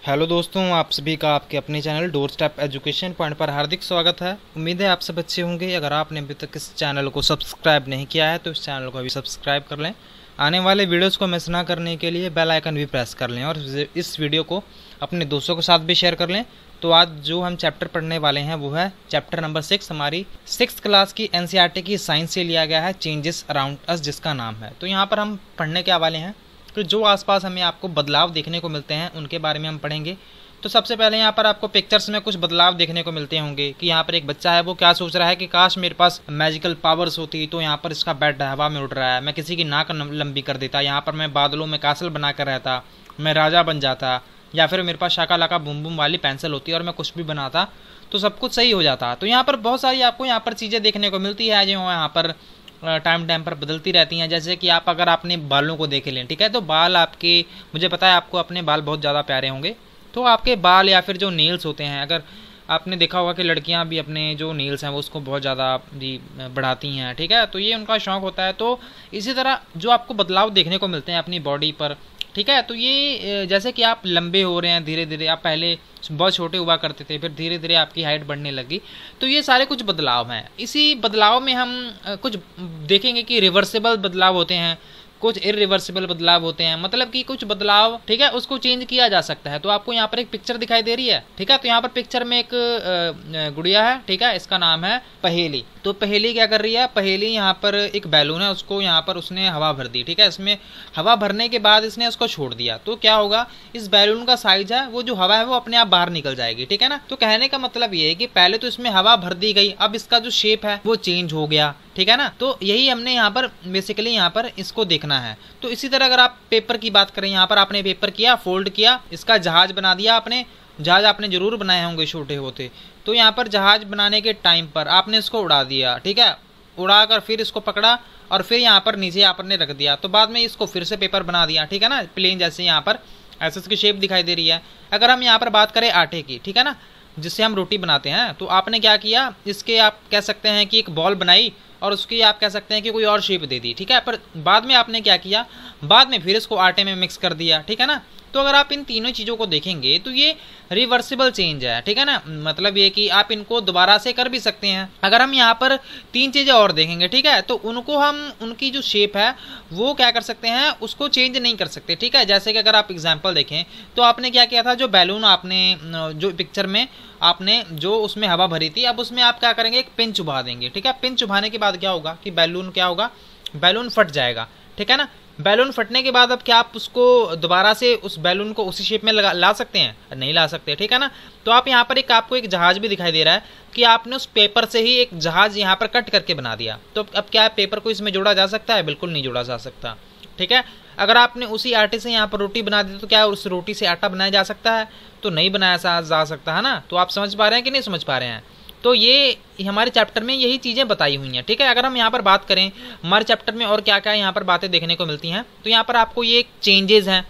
Hello दोस्तों, आप सभी का आपके अपने channel door step education point पर हार्दिक स्वागत है। उम्मीद है आप सब अच्छे होंगे। अगर आपने अभी तक इस चैनल को सब्सक्राइब नहीं किया है तो इस चैनल को अभी सब्सक्राइब कर लें। आने वाले वीडियोस को मिस ना करने के लिए बेल आइकन भी प्रेस कर लें और इस वीडियो को अपने दोस्तों के साथ भी शेयर कर लें। तो आज जो हम चैप्टर पढ़ने वाले हैं वो है चैप्टर नंबर 6, हमारी 6th क्लास की NCERT की साइंस से लिया गया है, चेंजेस अराउंड अस, जिसका नाम है। तो यहाँ पर हम पढ़ने क्या वाले हैं तो जो आसपास हमें आपको बदलाव देखने को मिलते हैं उनके बारे में हम पढ़ेंगे। तो सबसे पहले यहाँ पर आपको पिक्चर्स में कुछ बदलाव देखने को मिलते होंगे कि यहाँ पर एक बच्चा है, वो क्या सोच रहा है कि काश मेरे पास मैजिकल पावर्स होती तो यहाँ पर इसका बेड हवा में उड़ रहा है, मैं किसी की नाक लंबी कर देता, यहाँ पर मैं बादलों में कासल बना कर रहता, मैं राजा बन जाता, या फिर मेरे पास शाका लाका बूम बूम वाली पेंसिल होती और मैं कुछ भी बनाता तो सब कुछ सही हो जाता। तो यहाँ पर बहुत सारी आपको यहाँ पर चीज़ें देखने को मिलती है जो यहाँ पर टाइम पर बदलती रहती हैं। जैसे कि आप अगर आपने बालों को देख लें, ठीक है, तो बाल आपके, मुझे पता है आपको अपने बाल बहुत ज़्यादा प्यारे होंगे, तो आपके बाल या फिर जो नेल्स होते हैं, अगर आपने देखा होगा कि लड़कियां भी अपने जो नेल्स हैं वो उसको बहुत ज़्यादा जी बढ़ाती हैं, ठीक है, तो ये उनका शौक़ होता है। तो इसी तरह जो आपको बदलाव देखने को मिलते हैं अपनी बॉडी पर, ठीक है, तो ये जैसे कि आप लंबे हो रहे हैं धीरे धीरे, आप पहले बहुत छोटे हुआ करते थे, फिर धीरे धीरे आपकी हाइट बढ़ने लगी, तो ये सारे कुछ बदलाव हैं। इसी बदलाव में हम कुछ देखेंगे कि रिवर्सिबल बदलाव होते हैं, कुछ इरिवर्सिबल बदलाव होते हैं, मतलब कि कुछ बदलाव, ठीक है, उसको चेंज किया जा सकता है। तो आपको यहाँ पर एक पिक्चर दिखाई दे रही है, ठीक है, तो यहाँ पर पिक्चर में एक गुड़िया है, ठीक है, इसका नाम है पहेली। तो पहेली क्या कर रही है, पहेली यहाँ पर एक बैलून है, उसको यहाँ पर उसने हवा भर दी, ठीक है, इसमें हवा भरने के बाद इसने उसको छोड़ दिया, तो क्या होगा, इस बैलून का साइज है, वो जो हवा है वो अपने आप बाहर निकल जाएगी, ठीक है ना। तो कहने का मतलब ये है कि पहले तो इसमें हवा भर दी गई, अब इसका जो शेप है वो चेंज हो गया, ठीक है ना। तो यही हमने यहाँ पर बेसिकली यहाँ पर इसको देखना है। तो इसी तरह अगर आप पेपर की बात करें, यहाँ पर आपने पेपर किया, फोल्ड किया, इसका जहाज बना दिया आपने, जहाज आपने जरूर बनाए होंगे छोटे होते, तो यहाँ पर जहाज बनाने के टाइम पर आपने इसको उड़ा दिया, ठीक है, उड़ाकर फिर इसको पकड़ा और फिर यहाँ पर नीचे आपने रख दिया, तो बाद में इसको फिर से पेपर बना दिया, ठीक है ना, प्लेन जैसे यहाँ पर ऐसे इसकी शेप दिखाई दे रही है। अगर हम यहाँ पर बात करें आटे की, ठीक है ना, जिससे हम रोटी बनाते हैं, तो आपने क्या किया, इसके आप कह सकते हैं कि एक बॉल बनाई और उसकी आप कह सकते हैं कि कोई और शेप दे दी, ठीक है, पर बाद में आपने क्या किया, बाद में फिर इसको आटे में मिक्स कर दिया, ठीक है ना। तो अगर आप इन तीनों चीज़ों को देखेंगे तो ये रिवर्सिबल चेंज है, ठीक है ना, मतलब ये कि आप इनको दोबारा से कर भी सकते हैं। अगर हम यहाँ पर 3 चीज़ें और देखेंगे, ठीक है, तो उनको हम, उनकी जो शेप है वो क्या कर सकते हैं, उसको चेंज नहीं कर सकते, ठीक है। जैसे कि अगर आप एग्जाम्पल देखें तो आपने क्या किया था, जो बैलून आपने जो पिक्चर में आपने जो उसमें हवा भरी थी, अब उसमें आप क्या करेंगे, एक पिन चुभा देंगे, ठीक है। पिन चुभाने के बाद क्या होगा कि बैलून क्या होगा, बैलून फट जाएगा, ठीक है ना। बैलून फटने के बाद अब क्या आप उसको दोबारा से उस बैलून को उसी शेप में ला सकते हैं, नहीं ला सकते, ठीक है ना। तो आप यहाँ पर एक आपको एक जहाज भी दिखाई दे रहा है कि आपने उस पेपर से ही एक जहाज यहाँ पर कट करके बना दिया, तो अब क्या है, पेपर को इसमें जोड़ा जा सकता है, बिल्कुल नहीं जोड़ा जा सकता, ठीक है। अगर आपने उसी आटे से यहाँ पर रोटी बना दी तो क्या उस रोटी से आटा बनाया जा सकता है, तो नहीं बनाया जा सकता है ना। तो आप समझ पा रहे हैं कि नहीं समझ पा रहे हैं। तो ये हमारे चैप्टर में यही चीज़ें बताई हुई हैं, ठीक है। अगर हम यहाँ पर बात करें हमारे चैप्टर में और क्या क्या यहाँ पर बातें देखने को मिलती हैं, तो यहाँ पर आपको ये चेंजेस हैं,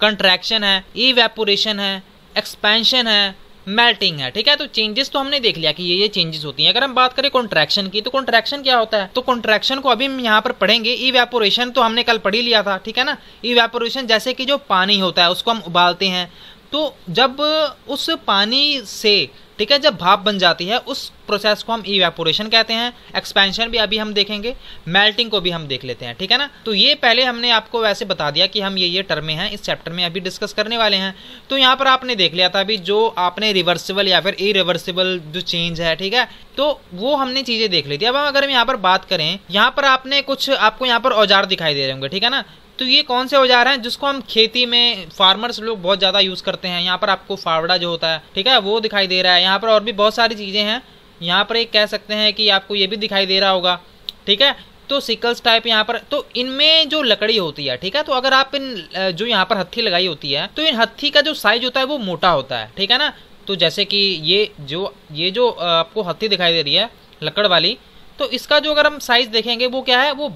कंट्रैक्शन है, इवेपोरेशन है, एक्सपेंशन है, मेल्टिंग है, ठीक है। तो चेंजेस तो हमने देख लिया कि ये चेंजेस होती हैं। अगर हम बात करें कॉन्ट्रैक्शन की, तो कॉन्ट्रैक्शन क्या होता है, तो कॉन्ट्रैक्शन को अभी हम यहाँ पर पढ़ेंगे। इवेपोरेशन तो हमने कल पढ़ ही लिया था, ठीक है ना। इवेपोरेशन जैसे कि जो पानी होता है उसको हम उबालते हैं, तो जब उस पानी से, ठीक है, जब भाप बन जाती है उस प्रोसेस को हम इवेपोरेशन कहते हैं। एक्सपेंशन भी अभी हम देखेंगे, मेल्टिंग को भी हम देख लेते हैं, ठीक है ना। तो ये पहले हमने आपको वैसे बता दिया कि हम ये टर्में हैं इस चैप्टर में अभी डिस्कस करने वाले हैं। तो यहाँ पर आपने देख लिया था अभी जो आपने रिवर्सिबल या फिर इरिवर्सिबल जो चेंज है, ठीक है, तो वो हमने चीज़ें देख ली थी। अब अगर हम यहाँ पर बात करें, यहाँ पर आपने कुछ, आपको यहाँ पर औजार दिखाई दे रहे होंगे, ठीक है ना। तो ये कौन से औजार हैं जिसको हम खेती में फार्मर्स लोग बहुत ज़्यादा यूज़ करते हैं। यहाँ पर आपको फावड़ा जो होता है, ठीक है, वो दिखाई दे रहा है। यहाँ पर और भी बहुत सारी चीज़ें हैं, यहाँ पर एक कह सकते हैं कि आपको ये भी दिखाई दे रहा होगा, ठीक है। तो सिकल्स टाइप यहाँ पर, तो इनमें जो लकड़ी होती है, ठीक है, तो अगर आप इन जो यहाँ पर हत्थी लगाई होती है, तो इन हत्थी का जो साइज होता है वो मोटा होता है, ठीक है ना। तो जैसे कि ये जो आपको हत्थी दिखाई दे रही है लकड़ वाली, तो इसका जो अगर हम साइज देखेंगे वो क्या है, वो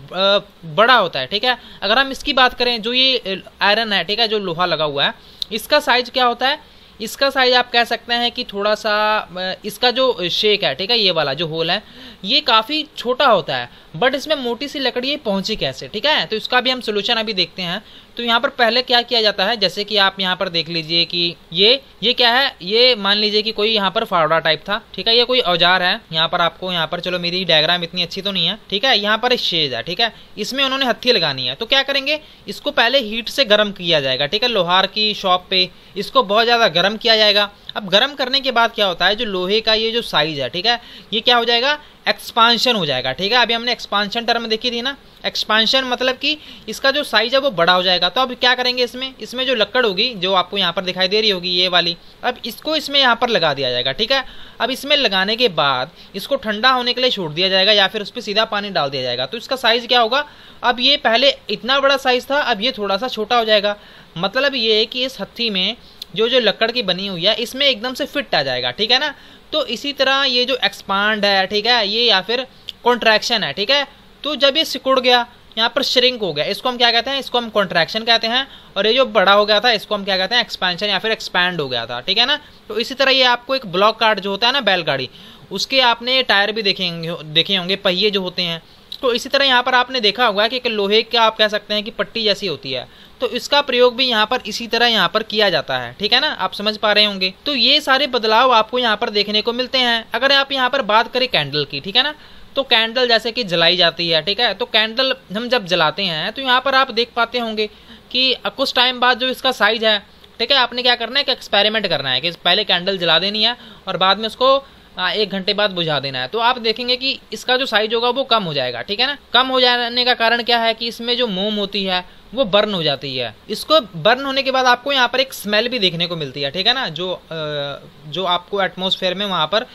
बड़ा होता है, ठीक है। अगर हम इसकी बात करें, जो ये आयरन है, ठीक है, जो लोहा लगा हुआ है, इसका साइज क्या होता है, इसका साइज आप कह सकते हैं कि थोड़ा सा, इसका जो शेक है, ठीक है, ये वाला जो होल है ये काफ़ी छोटा होता है, बट इसमें मोटी सी लकड़ी पहुंची कैसे, ठीक है। तो इसका भी हम सोल्यूशन अभी देखते हैं। तो यहाँ पर पहले क्या किया जाता है, जैसे कि आप यहाँ पर देख लीजिए कि ये क्या है, ये मान लीजिए कि कोई यहाँ पर फावड़ा टाइप था, ठीक है, ये कोई औजार है। यहाँ पर आपको यहाँ पर, चलो मेरी डायग्राम इतनी अच्छी तो नहीं है, ठीक है, यहाँ पर शेज है, ठीक है, इसमें उन्होंने हत्थी लगानी है। तो क्या करेंगे, इसको पहले हीट से गर्म किया जाएगा, ठीक है, लोहार की शॉप पे इसको बहुत ज़्यादा गर्म किया जाएगा। अब गर्म करने के बाद क्या होता है, जो लोहे का ये जो साइज है, ठीक है, ये क्या हो जाएगा, एक्सपांशन हो जाएगा, ठीक है। अभी हमने एक्सपांशन टर्म देखी थी ना, एक्सपांशन मतलब कि इसका जो साइज है वो बड़ा हो जाएगा। तो अब क्या करेंगे, इसमें जो लकड़ होगी जो आपको यहाँ पर दिखाई दे रही होगी ये वाली, अब इसको इसमें यहाँ पर लगा दिया जाएगा, ठीक है। अब इसमें लगाने के बाद इसको ठंडा होने के लिए छोड़ दिया जाएगा या फिर उस पर सीधा पानी डाल दिया जाएगा। तो इसका साइज क्या होगा, अब ये पहले इतना बड़ा साइज था, अब ये थोड़ा सा छोटा हो जाएगा। मतलब ये है कि इस हत्थी में जो लकड़ की बनी हुई है इसमें एकदम से फिट आ जाएगा, ठीक है ना। तो इसी तरह ये जो एक्सपांड है, ठीक है, ये या फिर कॉन्ट्रैक्शन है, ठीक है। तो जब ये सिकुड़ गया, यहाँ पर श्रिंक हो गया, इसको हम क्या कहते हैं, इसको हम कॉन्ट्रैक्शन कहते हैं। और ये जो बड़ा हो गया था इसको हम क्या कहते हैं, एक्सपेंशन या फिर एक्सपैंड हो गया था, ठीक है ना। तो इसी तरह ये आपको एक ब्लॉक कार्ट जो होता है ना बैलगाड़ी, उसके आपने टायर भी देखे होंगे, पहिए जो होते हैं। तो इसी तरह यहाँ पर आपने देखा होगा कि एक लोहे का आप कह सकते हैं कि पट्टी जैसी होती है, तो इसका प्रयोग भी यहाँ पर इसी तरह यहाँ पर किया जाता है, ठीक है ना, आप समझ पा रहे होंगे। तो ये सारे बदलाव आपको यहाँ पर देखने को मिलते हैं। अगर आप यहाँ पर बात करें कैंडल की, ठीक है ना, तो कैंडल जैसे कि जलाई जाती है, ठीक है, तो कैंडल हम जब जलाते हैं तो यहाँ पर आप देख पाते होंगे कि कुछ टाइम बाद जो इसका साइज है, ठीक है, आपने क्या करना है कि एक्सपेरिमेंट करना है कि पहले कैंडल जला देनी है और बाद में उसको 1 घंटे बाद बुझा देना है। तो आप देखेंगे कि इसका जो साइज होगा वो कम हो जाएगा, ठीक है ना। कम हो जाने का कारण क्या है कि इसमें जो मोम होती है वो बर्न हो जाती है। इसको बर्न होने के बाद आपको यहाँ पर एक स्मेल भी देखने को मिलती है, ठीक है ना, जो आपको एटमॉस्फेयर में वहाँ पर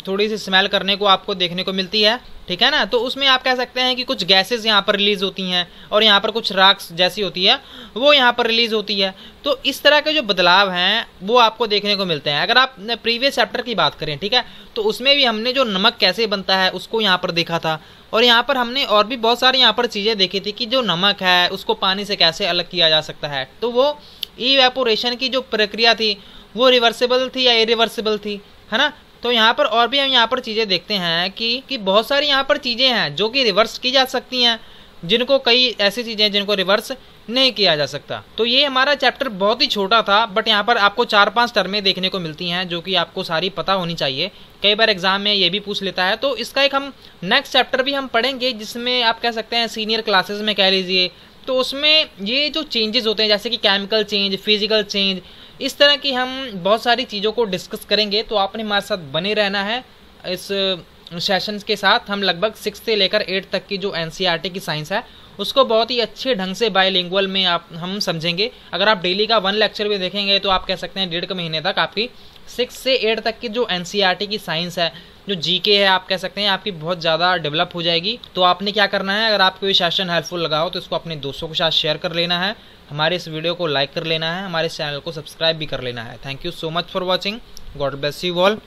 थोड़ी सी स्मेल करने को आपको देखने को मिलती है, ठीक है ना। तो उसमें आप कह सकते हैं कि कुछ गैसेस यहाँ पर रिलीज होती हैं और यहाँ पर कुछ राख जैसी होती है वो यहाँ पर रिलीज होती है। तो इस तरह के जो बदलाव हैं वो आपको देखने को मिलते हैं। अगर आप प्रीवियस चैप्टर की बात करें, ठीक है, तो उसमें भी हमने जो नमक कैसे बनता है उसको यहाँ पर देखा था। और यहाँ पर हमने और भी बहुत सारी यहाँ पर चीज़ें देखी थी कि जो नमक है उसको पानी से कैसे अलग किया जा सकता है। तो वो इवेपोरेशन की जो प्रक्रिया थी वो रिवर्सिबल थी या इरिवर्सिबल थी, है ना। तो यहाँ पर और भी हम यहाँ पर चीज़ें देखते हैं कि बहुत सारी यहाँ पर चीज़ें हैं जो कि रिवर्स की जा सकती हैं, जिनको कई ऐसी चीज़ें जिनको रिवर्स नहीं किया जा सकता। तो ये हमारा चैप्टर बहुत ही छोटा था, बट यहाँ पर आपको 4-5 टर्में देखने को मिलती हैं जो कि आपको सारी पता होनी चाहिए। कई बार एग्जाम में ये भी पूछ लेता है। तो इसका एक हम नेक्स्ट चैप्टर भी हम पढ़ेंगे जिसमें आप कह सकते हैं सीनियर क्लासेस में कह लीजिए। तो उसमें ये जो चेंजेस होते हैं जैसे कि केमिकल चेंज, फिजिकल चेंज, इस तरह की हम बहुत सारी चीज़ों को डिस्कस करेंगे। तो आपने हमारे साथ बने रहना है। इस सेशंस के साथ हम लगभग 6 से लेकर 8 तक की जो NCERT की साइंस है उसको बहुत ही अच्छे ढंग से बायलिंगुअल में हम समझेंगे। अगर आप डेली का 1 लेक्चर भी देखेंगे तो आप कह सकते हैं 1.5 महीने तक आपकी 6 से 8 तक की जो NCERT की साइंस है, जो GK है, आप कह सकते हैं आपकी बहुत ज़्यादा डेवलप हो जाएगी। तो आपने क्या करना है, अगर आपको ये सेशन हेल्पफुल लगा हो तो इसको अपने दोस्तों के साथ शेयर कर लेना है, हमारे इस वीडियो को लाइक कर लेना है, हमारे चैनल को सब्सक्राइब भी कर लेना है। Thank you so much for watching. God bless you all.